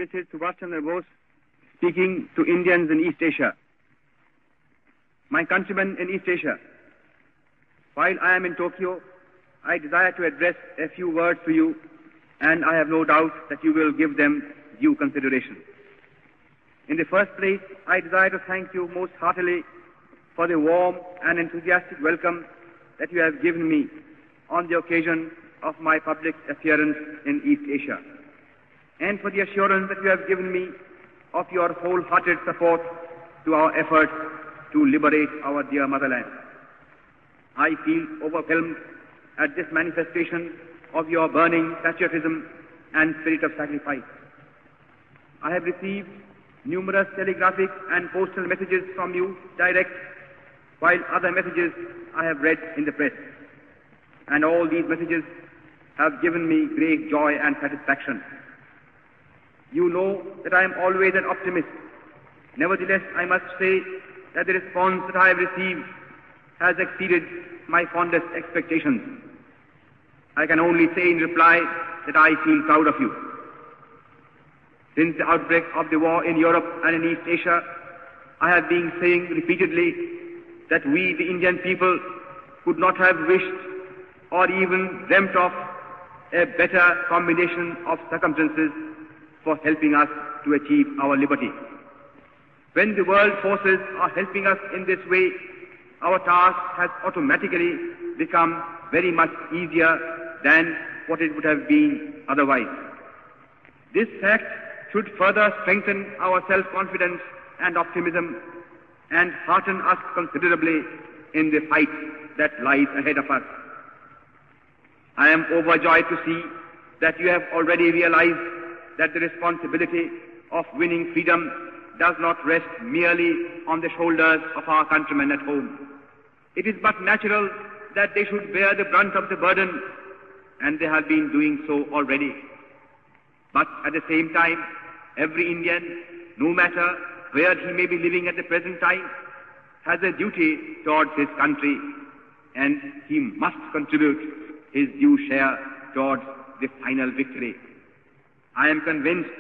This is Subhash Chandra Bose speaking to Indians in East Asia. My countrymen in East Asia, while I am in Tokyo, I desire to address a few words to you, and I have no doubt that you will give them due consideration. In the first place, I desire to thank you most heartily for the warm and enthusiastic welcome that you have given me on the occasion of my public appearance in East Asia, and for the assurance that you have given me of your wholehearted support to our efforts to liberate our dear motherland. I feel overwhelmed at this manifestation of your burning patriotism and spirit of sacrifice. I have received numerous telegraphic and postal messages from you direct, while other messages I have read in the press. And all these messages have given me great joy and satisfaction. You know that I am always an optimist. Nevertheless, I must say that the response that I have received has exceeded my fondest expectations. I can only say in reply that I feel proud of you. Since the outbreak of the war in Europe and in East Asia, I have been saying repeatedly that we, the Indian people, could not have wished or even dreamt of a better combination of circumstances for helping us to achieve our liberty. When the world forces are helping us in this way, our task has automatically become very much easier than what it would have been otherwise. This fact should further strengthen our self-confidence and optimism and hearten us considerably in the fight that lies ahead of us. I am overjoyed to see that you have already realized that the responsibility of winning freedom does not rest merely on the shoulders of our countrymen at home. It is but natural that they should bear the brunt of the burden, and they have been doing so already. But at the same time, every Indian, no matter where he may be living at the present time, has a duty towards his country, and he must contribute his due share towards the final victory. I am convinced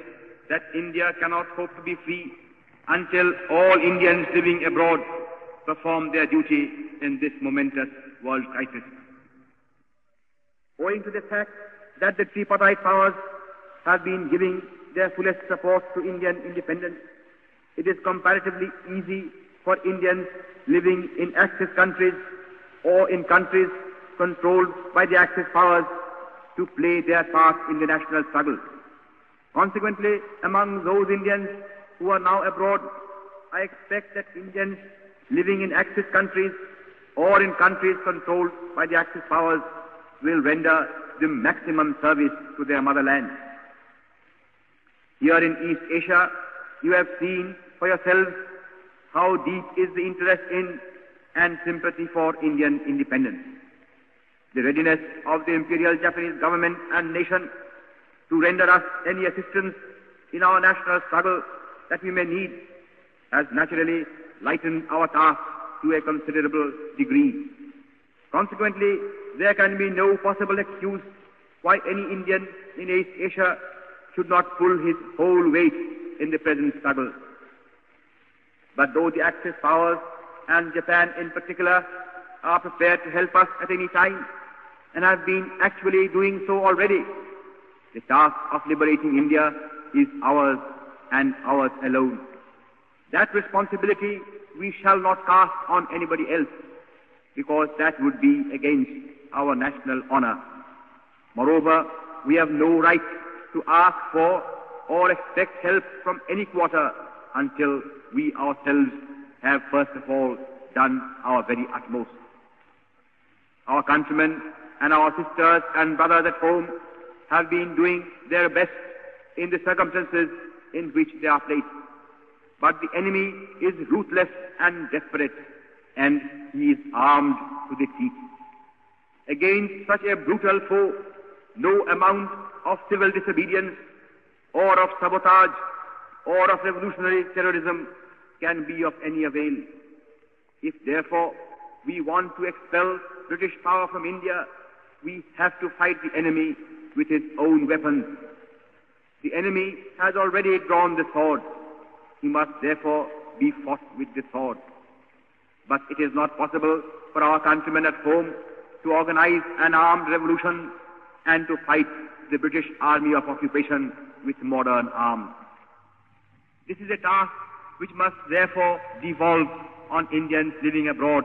that India cannot hope to be free until all Indians living abroad perform their duty in this momentous world crisis. Owing to the fact that the tripartite powers have been giving their fullest support to Indian independence, it is comparatively easy for Indians living in Axis countries or in countries controlled by the Axis powers to play their part in the national struggle. Consequently, among those Indians who are now abroad, I expect that Indians living in Axis countries or in countries controlled by the Axis powers will render the maximum service to their motherland. Here in East Asia, you have seen for yourselves how deep is the interest in and sympathy for Indian independence. The readiness of the Imperial Japanese government and nation to render us any assistance in our national struggle that we may need has naturally lightened our task to a considerable degree. Consequently, there can be no possible excuse why any Indian in East Asia should not pull his whole weight in the present struggle. But though the Axis powers and Japan in particular are prepared to help us at any time and have been actually doing so already, the task of liberating India is ours and ours alone. That responsibility we shall not cast on anybody else, because that would be against our national honor. Moreover, we have no right to ask for or expect help from any quarter until we ourselves have first of all done our very utmost. Our countrymen and our sisters and brothers at home have been doing their best in the circumstances in which they are placed. But the enemy is ruthless and desperate, and he is armed to the teeth. Against such a brutal foe, no amount of civil disobedience or of sabotage or of revolutionary terrorism can be of any avail. If therefore we want to expel British power from India, we have to fight the enemy with his own weapons. The enemy has already drawn the sword. He must therefore be fought with the sword. But it is not possible for our countrymen at home to organize an armed revolution and to fight the British army of occupation with modern arms. This is a task which must therefore devolve on Indians living abroad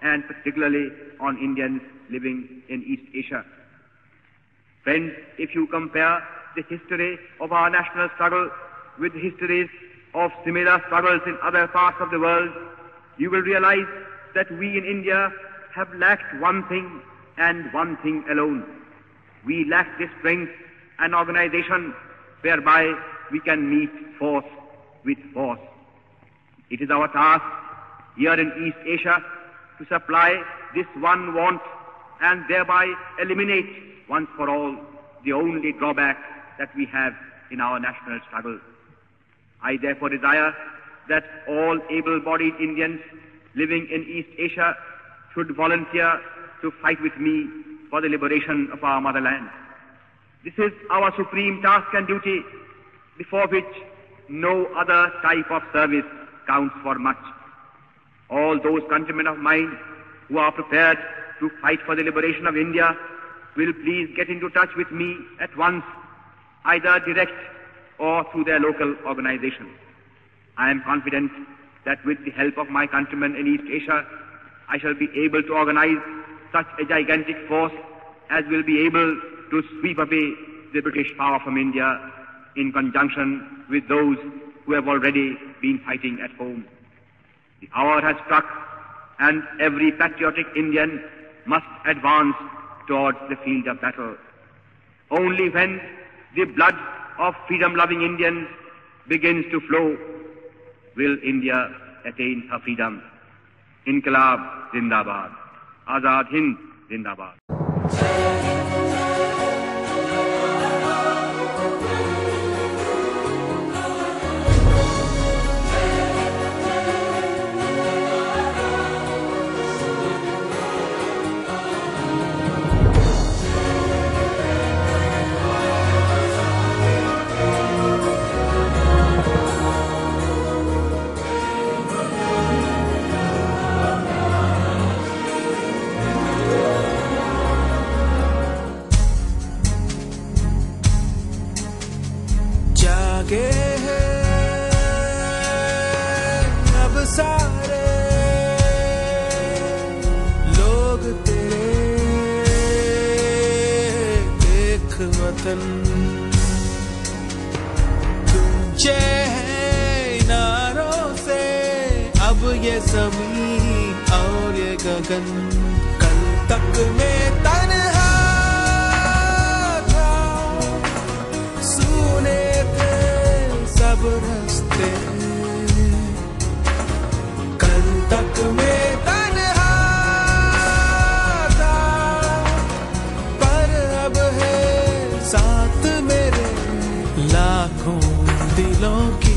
and particularly on Indians living in East Asia. Friends, if you compare the history of our national struggle with the histories of similar struggles in other parts of the world, you will realize that we in India have lacked one thing and one thing alone. We lack the strength and organization whereby we can meet force with force. It is our task here in East Asia to supply this one want and thereby eliminate once for all the only drawback that we have in our national struggle. I therefore desire that all able-bodied Indians living in East Asia should volunteer to fight with me for the liberation of our motherland. This is our supreme task and duty, before which no other type of service counts for much. All those countrymen of mine who are prepared to fight for the liberation of India will please get into touch with me at once, either direct or through their local organizations. I am confident that with the help of my countrymen in East Asia, I shall be able to organize such a gigantic force as will be able to sweep away the British power from India in conjunction with those who have already been fighting at home. The hour has struck, and every patriotic Indian must advance towards the field of battle. Only when the blood of freedom-loving Indians begins to flow will India attain her freedom. Inqilab Zindabad. Azad Hind Zindabad. अब सारे लोग तेरे देख वतन तुझे है नारों से अब ये ज़मीं और ये गगन कल तक में तन्हा था सुने थे सब रास्ते कल तक में तन्हा था पर अब है साथ मेरे लाखों दिलों की